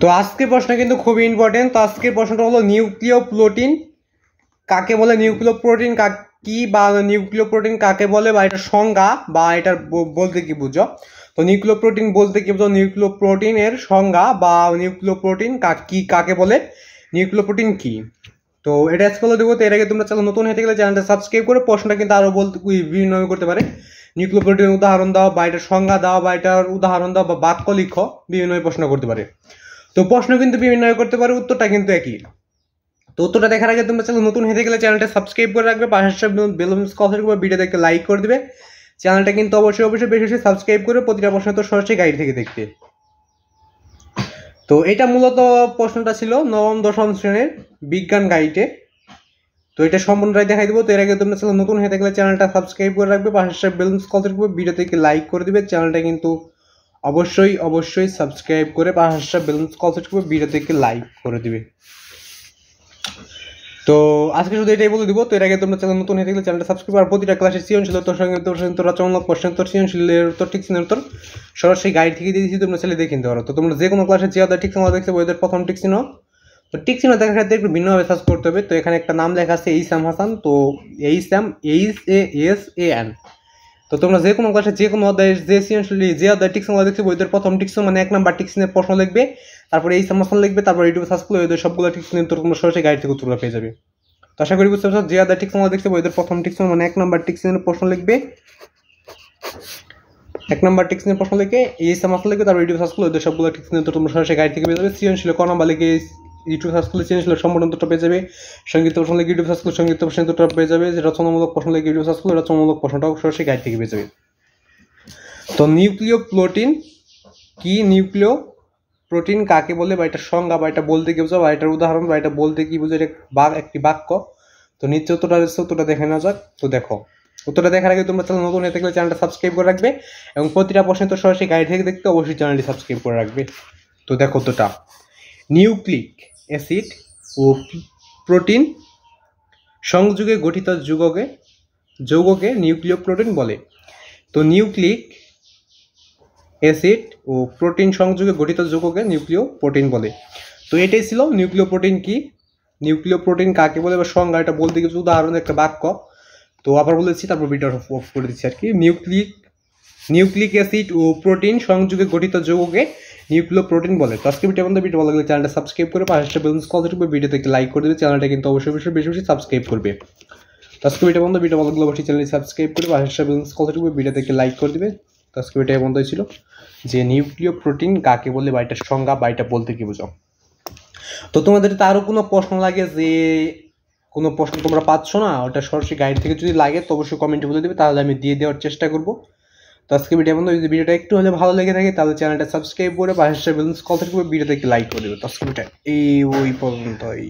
তো আজকের প্রশ্ন কিন্তু খুবই ইম্পর্টেন্ট। তো আজকের প্রশ্নটা হলো নিউক্লিয় প্রোটিন কাকে বলে, নিউক্লিয় প্রোটিন কি বা নিউক্লিয় প্রোটিন কাকে বলে, বা এটার সংজ্ঞা বা এটার বলতে কি বুঝো। তো নিউক্লিয় প্রোটিন বলতে কি বুঝো, নিউক্লিয় প্রোটিনের সংজ্ঞা বা নিউক্লিয় প্রোটিন কাকে বলে, নিউক্লিয় প্রোটিন কি। তো এটা আজকে বলে দেবো। তো এর আগে তোমরা চ্যানেল নতুন হয়ে গেলে চ্যানেলটা সাবস্ক্রাইব করে প্রশ্নটা কিন্তু আরো বলতে বিভিন্নভাবে করতে পারে। নিউক্লিয় প্রোটিনের উদাহরণ দাও বা এটার সংজ্ঞা দাও বা এটার উদাহরণ দাও বা বাক্য লিখো, বিভিন্নভাবে প্রশ্ন করতে পারে। তো প্রশ্ন কিন্তু বিভিন্নভাবে করতে পারে, উত্তরটা কিন্তু একই। তো উত্তরটা দেখার আগে তোমরা চ্যানেল নতুন হয়ে গেলে চ্যানেলটা সাবস্ক্রাইব করে রাখবে, পাশে বেলুন কলসের উপর ভিডিও দেখতে লাইক করে দিবে। চ্যানেলটা কিন্তু অবশ্যই বেশি বেশি সাবস্ক্রাইব করে প্রতিটা প্রশ্ন তো সরাসরি গাইড থেকে দেখতে। তো এটা মূলত প্রশ্নটা ছিল নবম দশম শ্রেণীর বিজ্ঞান গাইডে। তো এটা সম্পূর্ণটাই দেখাই দেবো। তো এর আগে তোমরা চ্যানেল নতুন হয়ে থাকলে চ্যানেলটা সাবস্ক্রাইব করে রাখবে, পাশে বেলুন কলসের উপর ভিডিও দেখতে লাইক করে দিবে। চ্যানেলটা কিন্তু অবশ্যই সাবস্ক্রাইব করে পাশে বেলুন কলসের উপর ভিডিও দেখতে লাইক করে দিবে। তো আজকে শুধু এটাই বলে দিব। তো এর আগে তোমরা চ্যানেল নতুন হয়ে থাকলে চ্যানেলটা সাবস্ক্রাইব আর প্রতিটা ক্লাসে সৃজনশীল তোর সঙ্গে রচনামূলক প্রশ্ন উত্তর, সৃজনশীলের উত্তর, ঠিক চিহ্নের উত্তর সরাসরি গাইড থেকে দিয়ে দিচ্ছি, তোমরা ছেলে দেখে নিতে পারো। তো তোমরা যে কোনো ক্লাসে যে ঠিক চিহ্ন দেখছো ওদের প্রথম ঠিক চিহ্ন, তো ঠিক চিহ্ন দেখার ক্ষেত্রে একটু ভিন্নভাবে সার্চ করতে হবে। তো এখানে একটা নাম লেখা আছে এইসাম হাসান, তো এইসাম তো তোমরা যে কোনো ক্লাসে যে কোনো অধ্যায়ের যে সৃজনশীল যে অধ্যায় ঠিক চিহ্ন দেখছো ওদের প্রথম ঠিক চিহ্ন মানে 1 নাম্বার ঠিক চিহ্নের প্রশ্ন লিখবে, তারপরে এইসাম হাসান লিখবে, তারপর ইউটিউবে সার্চ করলে ওদের সবগুলো ঠিক চিহ্নের উত্তর তোমরা সরাসরি গাইড থেকে উত্তরগুলো পেয়ে যাবে। তো আশা করি বুঝতে পারছো। যে আদার টিক সময় দেখছে ওদের প্রথম টিক মানে 1 নাম্বার টিক চিহ্নের প্রশ্ন লিখবে, 1 নাম্বার টিক চিহ্নের প্রশ্ন লিখে এই সামাসা লিখবে, তারপর ইউটিউব সার্চ করলে ওদের সবগুলো টিক চিহ্নের তোমরা সরাসরি গাইড থেকে পেয়ে যাবে। সৃজনশীল ক নাম্বার লিখে ইউটিউব সার্চ করলে সৃজনশীল সম্পূর্ণ উত্তরটা পেয়ে যাবে। সংগীত প্রশ্ন লিখে ইউটিউব সার্চ করলে সংগীত প্রশ্নের উত্তরটা পেয়ে যাবে। রচনামূলক প্রশ্ন লিখে ইউটিউব সার্চ করলে রচনামূলক প্রশ্নটাও সরাসরি গাইড থেকে পেয়ে যাবে। তো নিউক্লিয় প্রোটিন কি, নিউক্লিয় প্রোটিন কাকে বলে, বা এটার সংজ্ঞা বা এটা বলতে কি বোঝো, বা এটার উদাহরণ বা এটা বলতে কি বোঝো, এটা একটি বাক্য। তো নিচে উত্তরটা দেখে নেওয়া যাক। তো দেখো, উত্তরটা দেখার আগে তোমরা চ্যানেল নতুন হয়ে থাকলে চ্যানেলটা সাবস্ক্রাইব করে রাখবে এবং প্রতিটা প্রশ্নে তো সরাসরি গাইড থেকে দেখতে অবশ্যই চ্যানেলটি সাবস্ক্রাইব করে রাখবে। তো দেখো উত্তরটা, নিউক্লিক অ্যাসিড ও প্রোটিন সংযোগে গঠিত যৌগকে নিউক্লিয় প্রোটিন বলে। তো নিউক্লিক অ্যাসিড ও প্রোটিন সংযোগে গঠিত যৌগকে নিউক্লিয় প্রোটিন বলে। তো এটাই ছিল নিউক্লিয় প্রোটিন কি, নিউক্লিয় প্রোটিন কাকে বলে বা সংজ্ঞা, এটা বলতে কিছু উদাহরণ একটা বাক্য। তো আবার বলেছি, তারপর ভিডিও অফ করে দিচ্ছি আর কি। নিউক্লিক অ্যাসিড ও প্রোটিন সংযোগে গঠিত যৌগকে নিউক্লিয় প্রোটিন বলে। তো আজকে ভিডিও ভালো লাগলে চ্যানেলটা সাবস্ক্রাইব করে পাশে বেলুন কলসের উপর ভিডিও থেকে লাইক করে দেবে। চ্যানেলটা কিন্তু অবশ্যই বেশি সাবস্ক্রাইব করবে। তো আজকে ভিডিও ভালো লাগলে অবশ্যই চ্যানেলটি সাবস্ক্রাইব করে পাশে বেলুন কলসের উপর ভিডিও থেকে লাইক করে দেবে। তো আজকে ভিডিও বন্ধ হয়েছিল যে নিউক্লিয় প্রোটিন কাকে বলে বা এটার সংজ্ঞা বা এটা বলতে কি বোঝো। তো তোমাদের তো আরো কোনো প্রশ্ন লাগে, যে কোনো প্রশ্ন তোমরা পাচ্ছ না, ওটা সরাসরি গাইড থেকে যদি লাগে তো অবশ্যই কমেন্টে বলে দেবে, তাহলে আমি দিয়ে দেওয়ার চেষ্টা করবো। তো আজকে ভিডিও বন্ধু, যদি ভিডিওটা একটু হলে ভালো লেগে থাকে তাহলে চ্যানেলটা সাবস্ক্রাইব করে পাশে বেলুন কল থেকে ভিডিওটা একটু লাইক করে দেবে। তো আজকে ভিডিওটা ওই পর্যন্তই।